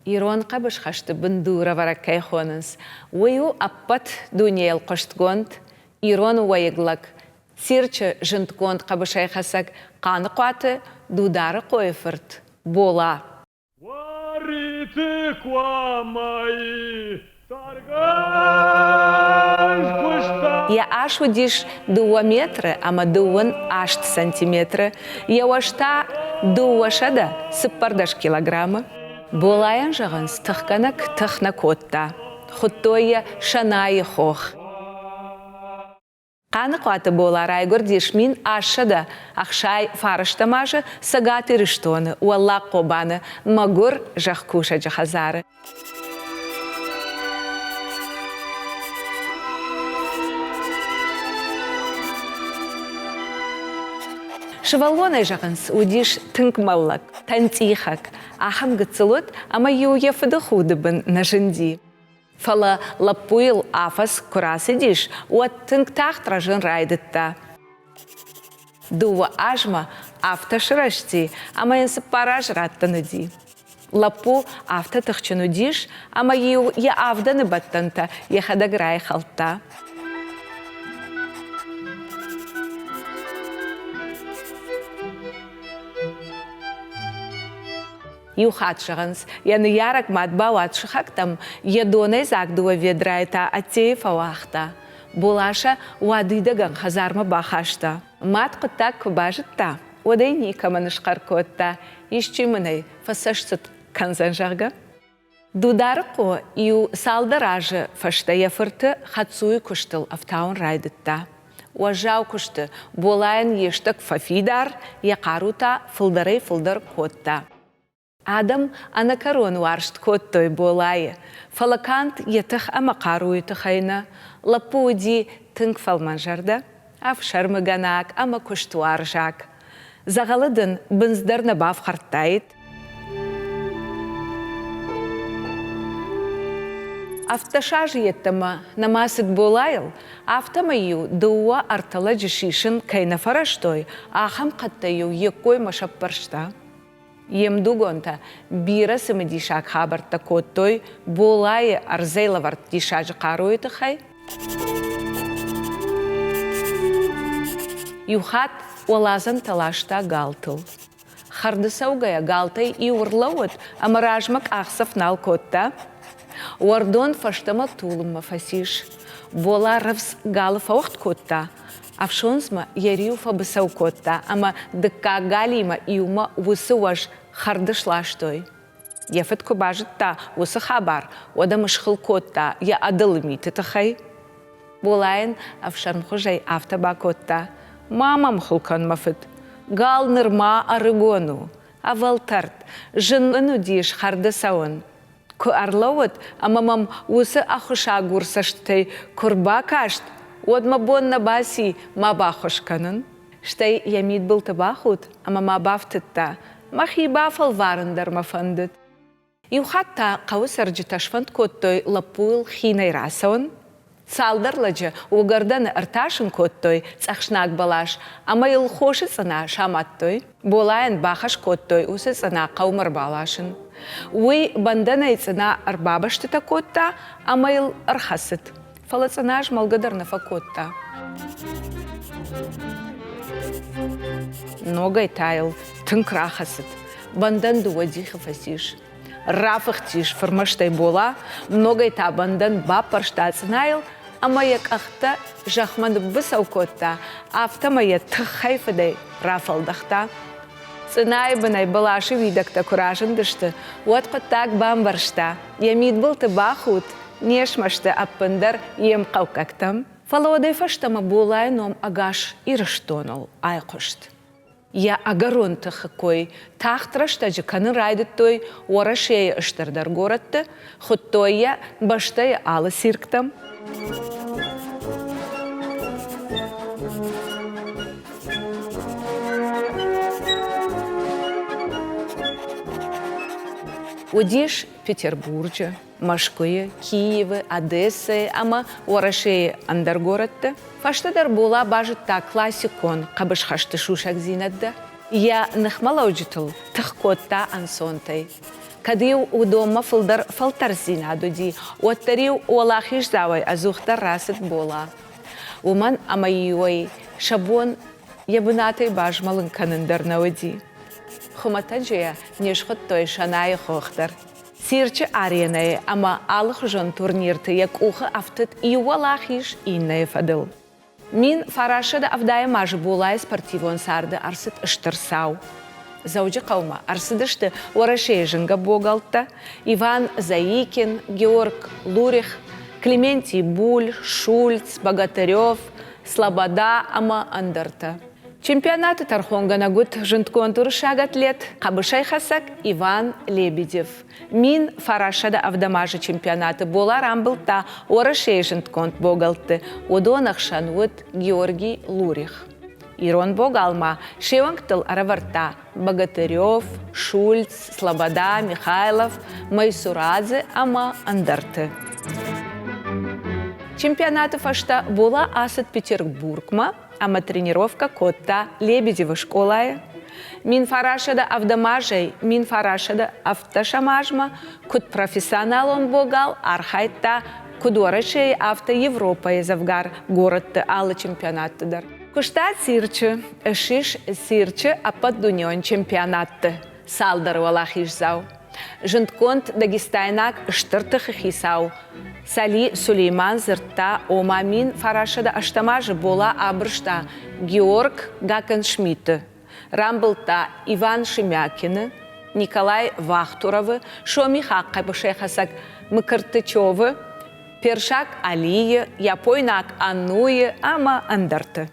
Ирон қабыш қашты бұндура вараккай хонынс. Ойу аппат дүниел қоштгонд, ирон уайыглак. Сирчы жынтконд қабышай қасак қаны қуаты дудары қойфырт. Бола. Варите куамай, Я аш удиш 2 метры, ама 2 сантиметры. Я вашта 2 сыппардаш килограммы. Болаян жағын стыққанак тұқна котта. Хуттойя шанайы хоқ. Қаны қуаты болар айгүр дешмин ашыда. Ақшай фарыштамажы сагаты рыштоны. Уалла қобаны магур жақ куша жахазары. Шывалгонай жағынс удиш тыңкмаллак, тантихак, ахам гыцылот, ама юе фыдыхудыбын на жынди. Фала лапуил афас курасы диш, уат тыңктах тражын райдытта. Дува ажма афта шырашти, ама янсы параж раттаныди. Лапу афта тахчыну диш, ама ю я авданы баттанта, яхадаграй халта. Юхат шығынс, яны ярак матбауат шықақтам, едонай загдуа ведрайта аттеев ауақта. Болаша уадыдаган хазарма бахашта. Мат құттак күбажытта, одай никаманыш қаркотта, ишчимынай фасашсыт канзан жағы. Дудары қо ю салдаражы фашта яфырты хатсуй күштіл автаун райдытта. Уажау күшті болайын ештік фафидар, яқарута фылдарай фылдар котта. Адам ана корону аршт коттой болайы. Фалакант етіх ама қаруы тұхайна. Лапуди тыңк фалманжарда. Аф шармыганак ама күштуар жак. Зағалыдын бінздарна бав қарттайд. Авташаж еттіма намасык болайыл. Автамайю дуа артала жишишын кайна фараштой. Ахам қаттайю еккой машап баршта. Емдугонта бирасы дишак хабарта коттой болайы арзайлаварт дишажы қаруйты хай. Юхат олазан талашта галтыл. Харды саугая галтай и урлауыт, амаражмак ақсаф нал котта. Уардон фаштама тулыма фасиш. Бола рывс галы фауқт котта. Авшонсма ярию фабысау котта, ама дыкка галима иума усы ваш хардышлаштой. Яфет кубажытта усы хабар, одамышхыл котта, я адылымиты тахай. Болайын авшармхужай автаба котта. Мамам хылкан мафыт. Гал нырма арыгону. Авалтарт, жыныну диш хардысауын. Ку арлауыт, амамам усы ахуша гурсаштай курба кашт. Одма бонна баси ма бахошканын. Штай ямид был табахут, ама ма бафтытта. Махи бафал варындар мафандыт. Юхатта қауысаржы ташфанд коттой лапуыл хинай расауын. Салдарлажы угарданы арташын коттой цахшнак балаш, ама ил хоши цана шаматтой. Болайын бахаш коттой усы цана қаумар балашын. Уй банданай цана арбабаштыта котта, ама ил архасыт. Фалацанаж малгадарна факотта. Ногай таял, тынк рахасыт. Бандан дуадиха фасиш. Рафах тиш формаштай бола, ногай та бандан бапаршта цнайл, ама як ахта жахман бысау котта, автама я тхайфадай рафалдахта. Цынай бынай балаши видакта куражын дышты, вот коттак бамбаршта, ямид был ты бахут, нешмашты аппындар ем қаукактам. Фалодай фаштама болай ном агаш ирыштонол айқошт. Я агарон тахакой, тахтрашта жаканы райдыттой, орашея ыштардар горатты, хуттой я баштая алы сирктам. Удиш Петербуржа, Машкое, Киевы, Одессы, ама орашея андаргоратты. Фаштадар була бажытта классикон, қабыш хашты шушак зинадда. Я нахмала уджитыл, тахкотта ансонтай. Кадиу удома фылтар зинадуди, уаттариу уалахиш завай азухтар расит бола. Уман амайюай шабон ябунатый бажмалын канындар навади. Хуматаджия нешхот той шанай хохтар. Сирче аренай, ама алых жон турнирты, як уха автыт и уалахиш иннай фадыл. Мин фарашада авдая мажы булай спортивон сарды арсыт ыштырсау. Зауджи қаума арсыдышты уарашей жынга богалта, Иван Заикин, Георг Лурих, Клементий Буль, Шульц, Богатырев, Слобода, ама андарта. Чемпионаты тархонга нагут жынтконтур шагатлет, Қабышай хасак Иван Лебедев. Мин фарашада авдамажы чемпионаты бола рамбылта уарашей жынтконт богалты, удонах шанут Георгий Лурих. Ирон богалма, шевангтыл араварта, Богатырев, Шульц, Слобода, Михайлов, Майсурадзе, ама андарты. Чемпионаты фашта була асыт Петербургма, ама тренировка котта Лебедева школая. Мин фарашада авдамажай, мин фарашада автошамажма, кут профессионал он богал, архайта, кудорашей авто Европа завгар, город алы чемпионаттыдар. Кушта сирчы, шиш сирчы апат дуньон чемпионатты, салдар валахиш зау. Жынтконт Дагестайнак штыртых хисау. Сали Сулейман зыртта омамин фарашада аштамажы бола абрышта Георг Гакеншмитты. Рамбылта Иван Шемякины, Николай Вахтуровы, Шомихак Кайбышехасак Мыкыртычевы, Першак Алие, Япойнак Аннуе, ама андарты.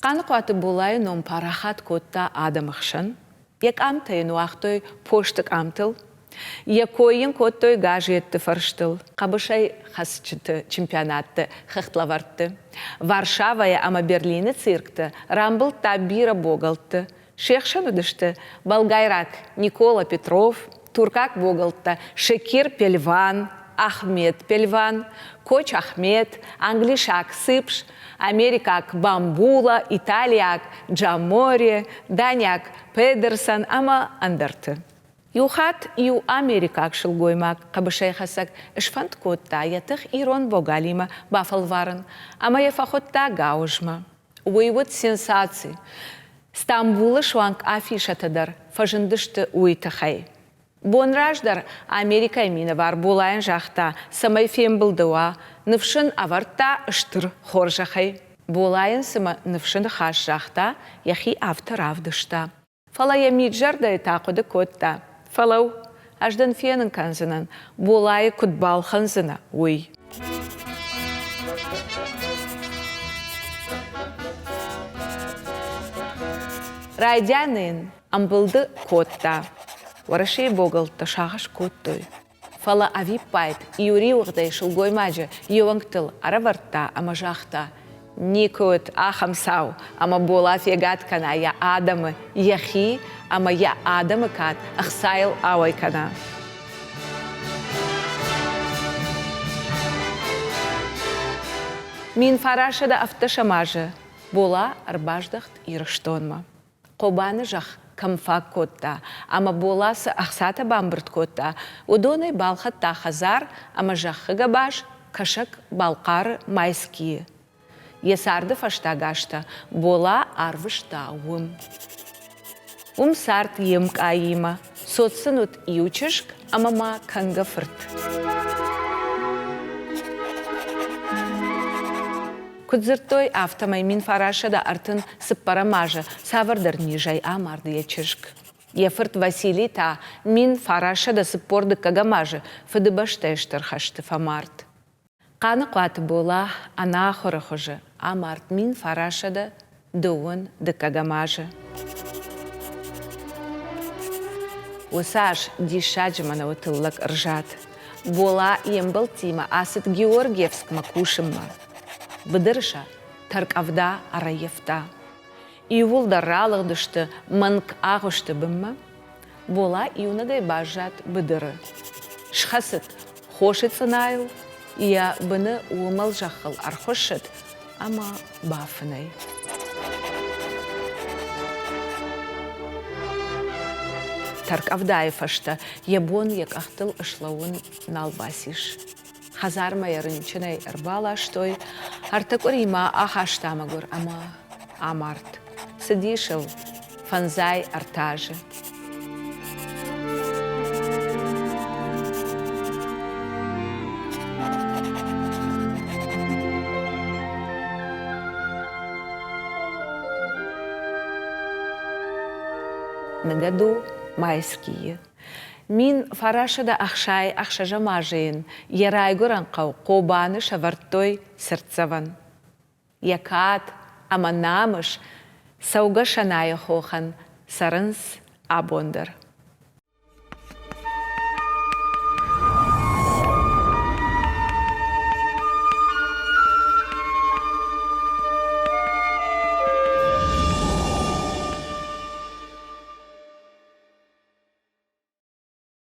Қанықуаты болай ном парахат котта адамықшын. Як амтайын уақтой поштық амтыл. Якойын коттой гажетті фарштыл. Қабышай хасчыты чемпионатты хыхтлавартты. Варшавая ама Берлины циркты. Рамбыл табира богалты. Шехшан удышты. Болгайрак Никола Петров. Туркак богалты. Шекир Пельван. Ахмед Пельван. Коч Ахмед. Англишак Сыпш. Америкак Бамбула, Италияк Джаморе, Даняк Педерсон, ама андарты. Юхат ю Америкак шылгоймак, Қабышай хасак шфант котта ятых Ирон богалима бафалварын, ама ефахотта гаужма. Уйвуд сенсации. Стамбулы шванг афишатадар, фажындышты уйтахай. Бонраждар Америка мина бар булайын жақта, самай фем бұлдыва, нывшын аварта ыштыр хор жақай. Булайын сыма нывшын хаш жақта, яхи автор авдышта. Фалая миджарда этақуды котта. Фалау, аждан фенін канзынан, булайы кутбал ханзына, уй. Райдянын амбылды котта. Варашей богал ташағаш коттой. Фала авипайт, юри уғдай шылгой маджы, ювангтыл араварта, ама жақта. Никот ахамсау, ама бола фегат кана, я адамы, яхи, ама я адамы кат, ахсайл ауай кана. Мин фарашада автошамажы, бола арбаждахт ирыштонма. Қобаны жақ камфак котта, ама боласы ахсата бамбырт котта, удоной балхатта хазар, ама жақыға баш, кашак балқары майские. Есарды фаштагашта, бола арвышта ум. Сарт емк аима, соцсынут иучышк, амама кангафырт. Кудзыртой автомай мин фарашада артын сыппарамажы, савардар нижай амарды ечышк. Ефырт Василий та мин фарашада сыппорды кагамажы, фыдыбаштайштыр хашты фамарт. Қаны қуаты бола ана хорохожы, амарт мин фарашада дуын дыкагамажы. Усаш дишаджымана утыллак ржат. Бола ембыл тима асыт Георгиевск макушымма. Быдырша таркавда араевта. Июлда ралыгдышты манк агышты бымма. Була юнагай бажат быдыры. Шхасыт, хошит санайл, я быны уымал жақыл архошыт, ама бафынай. Тарк Авдаев ашта, ебон як ахтыл ышлауын налбасиш. Хазар майарынчынай ырбала штой, артык урима ахаштамагур, ама амарт. Сидишыл, фанзай артажы. На году майские. Мин фарашада ахшай ахшажа мажин, ярайгуран қау қобаны шавартой сырцаван. Якат, аманамыш, сауга шаная хохан, сарынс абондар.